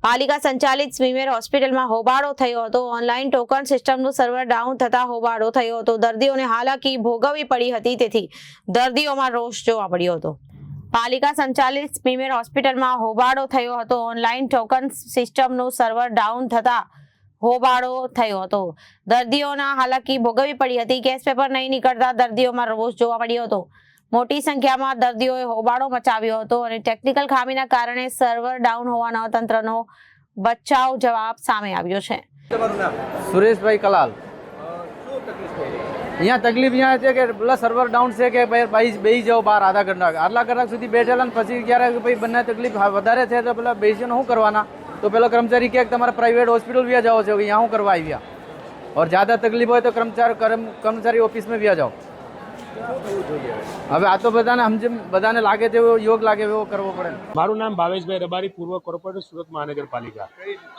પાલિકા સંચાલિત સ્વીમેર હોસ્પિટલમાં હોબાળો થયો હતો। ઓનલાઈન ટોકન સિસ્ટમનું સર્વર ડાઉન થતા હોબાળો થયો હતો। દર્દીઓને હાલાકી ભોગવવી પડી હતી, તેથી દર્દીઓમાં રોષ જોવા મળ્યો હતો। પાલિકા સંચાલિત સ્વીમેર હોસ્પિટલમાં હોબાળો થયો હતો। ઓનલાઈન ટોકન સિસ્ટમનું સર્વર ડાઉન થતા હોબાળો થયો હતો। દર્દીઓના હાલાકી ભોગવવી પડી હતી। કેસ પેપર નહીં નીકળતા દર્દીઓમાં રોષ જોવા મળ્યો હતો। મોટી સંખ્યામાં દર્દીઓએ હોબાળો મચાવ્યો હતો અને ટેકનિકલ ખામીના કારણે સર્વર ડાઉન હોવાનો તંત્રનો બચાવ જવાબ સામે આવ્યો છે। સુરેશભાઈ કલાલ। यहाँ तकलीफ यहाँ है कि પેલા સર્વર ડાઉન છે કે ભાઈ બેસી જાઓ બહાર આટલા કલાક સુધી બેઠેલા ને પછી ક્યારે ભાઈ બંને તકલીફ વધારે છે તો પેલા બેસીને શું કરવાના? તો પેલો કર્મચારી કે તમારે પ્રાઇવેટ હોસ્પિટલ વ્યા જાઓ છો કે यहाँ શું કરવા આવ્યા? और ज़्यादा तकलीफ હોય તો કર્મચારી ઓફિસમાં વ્યા જાઓ। હવે આ તો બધાને લાગે છે યોગ લાગે એવો કરવો પડે। મારું નામ ભાવેશભાઈ રબારી, પૂર્વ કોર્પોરેટર સુરત મહાનગરપાલિકા।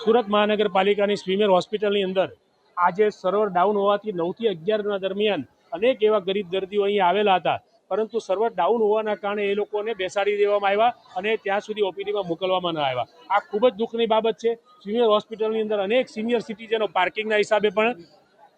સુરત મહાનગરપાલિકાની સ્વીમેર હોસ્પિટલની અંદર આજે સર્વર ડાઉન હોવાથી 9 થી 11 દરમિયાન અનેક એવા ગરીબ દર્દીઓ અહીં આવેલા હતા, પરંતુ સર્વર ડાઉન હોવાના કારણે એ લોકોને બેસાડી દેવામાં આવ્યા અને ત્યાં સુધી ઓપીડીમાં મોકલવામાં ન આવ્યા। આ ખૂબ જ દુઃખની બાબત છે। સ્વીમેર હોસ્પિટલની અંદર અનેક સિનિયર સિટીઝનો પાર્કિંગના હિસાબે પણ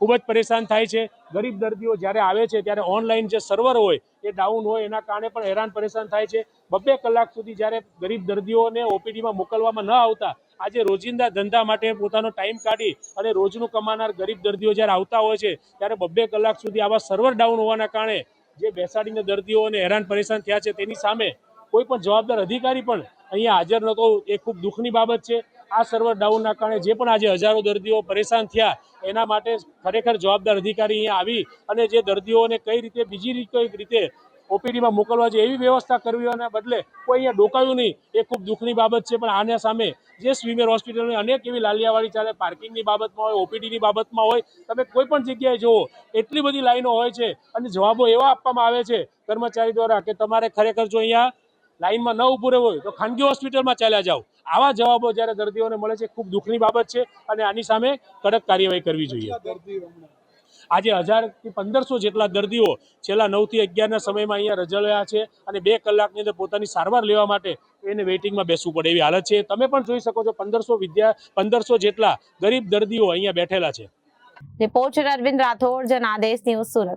ખૂબ જ પરેશાન થાય છે। ગરીબ દર્દીઓ જ્યારે આવે છે ત્યારે ઓનલાઈન જે સર્વર હોય એ ડાઉન હોય એના કારણે પણ હેરાન પરેશાન થાય છે। 2 કલાક સુધી જ્યારે ગરીબ દર્દીઓને ઓપીડીમાં મોકલવામાં ન આવતા આજે રોજિંદા ધંધા માટે પોતાનો ટાઈમ કાઢી અને રોજનું કમાનાર ગરીબ દર્દીઓ જ્યારે આવતા હોય છે ત્યારે 2 કલાક સુધી આવા સર્વર ડાઉન હોવાના કારણે જે બેસાડીને દર્દીઓને હેરાન પરેશાન થયા છે તેની સામે કોઈ પણ જવાબદાર અધિકારી પણ અહીંયા હાજર નહોતો, એ ખૂબ દુઃખની બાબત છે। આ સર્વર ડાઉનના કારણે જે પણ આજે હજારો દર્દીઓ પરેશાન થયા એના માટે ખરેખર જવાબદાર અધિકારી અહીંયા આવી અને જે દર્દીઓને કઈ રીતે બીજી રીતે ઓપીડીમાં મોકલવા છે એવી વ્યવસ્થા કરવાના બદલે કોઈ અહીંયા ડોકાયું નહીં, એ ખૂબ દુઃખની બાબત છે। પણ આના સામે જે સ્વીમેર હોસ્પિટલની અનેક એવી લાલિયાવાડી ચાલે, પાર્કિંગની બાબતમાં હોય, ઓપીડીની બાબતમાં હોય, તમે કોઈ પણ જગ્યાએ જુઓ એટલી બધી લાઈનો હોય છે અને જવાબો એવા આપવામાં આવે છે કર્મચારી દ્વારા કે તમારે ખરેખર જો અહીંયા લાઈનમાં ન ઊભું રહેવું હોય તો ખાનગી હોસ્પિટલમાં ચાલ્યા જાઓ। આવા જવાબો જ્યારે દર્દીઓને મળે છે ખૂબ દુઃખની બાબત છે અને આની સામે કડક કાર્યવાહી કરવી જોઈએ। આજે 1000 થી 1500 જેટલા દર્દીઓ છેલ્લા 9 થી 11ના સમયમાં અહીંયા રજળ્યા છે અને 2 કલાકની અંદર પોતાની સારવાર લેવા માટે એને વેઇટિંગમાં બેસવું પડે એવી હાલત છે। તમે પણ જોઈ શકો છો 1500 જેટલા ગરીબ દર્દીઓ અહીંયા બેઠેલા છે। Reporter Arvind Rathod, Janadesh news, Surat.